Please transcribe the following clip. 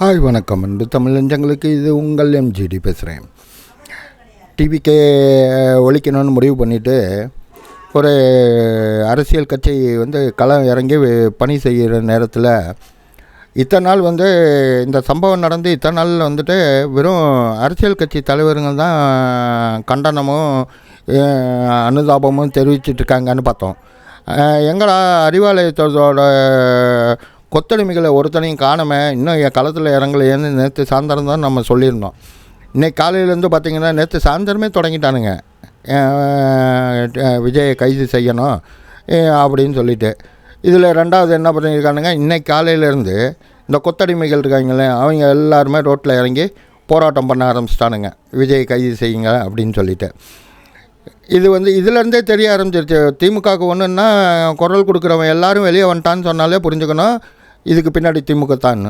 Hi வணக்கம் அன்பு தமிழஞ்சங்களுக்கு, இது உங்கள் எம்ஜிடி பேசுகிறேன். டிவிக்கே ஒழிக்கணும்னு முடிவு பண்ணிவிட்டு ஒரு அரசியல் கட்சி களம் இறங்கி பணி செய்கிற நேரத்தில் இத்தனை நாள் இந்த சம்பவம் நடந்து இத்தனை நாள் வெறும் அரசியல் கட்சி தலைவருங்கள் தான் கண்டனமும் அனுதாபமும் தெரிவிச்சிட்ருக்காங்கன்னு பார்த்தோம். எங்களா அறிவாலயத்தோட கொத்தடிமைகளை ஒருத்தனையும் காணாமல் இன்னும் என் களத்தில் இறங்கலையேன்னு நேற்று சாயந்தரம் தான் நம்ம சொல்லியிருந்தோம். இன்றைக்கி காலையிலேருந்து பார்த்திங்கன்னா நேற்று சாயந்தரமே தொடங்கிட்டானுங்க விஜயை கைது செய்யணும் அப்படின்னு சொல்லிட்டு. இதில் ரெண்டாவது என்ன பண்ணியிருக்கானுங்க, இன்றைக்கி காலையிலேருந்து இந்த கொத்தடிமைகள் இருக்காங்களே அவங்க எல்லாருமே ரோட்டில் இறங்கி போராட்டம் பண்ண ஆரம்பிச்சிட்டானுங்க, விஜயை கைது செய்யுங்க அப்படின்னு சொல்லிட்டு. இது இதிலேருந்தே தெரிய ஆரம்பிச்சிருச்சு, திமுகவுக்கு ஒன்றுன்னா குரல் கொடுக்குறவன் எல்லோரும் வெளியே வந்துட்டான்னு சொன்னாலே புரிஞ்சுக்கணும் இதுக்கு பின்னாடி திமுக தான்.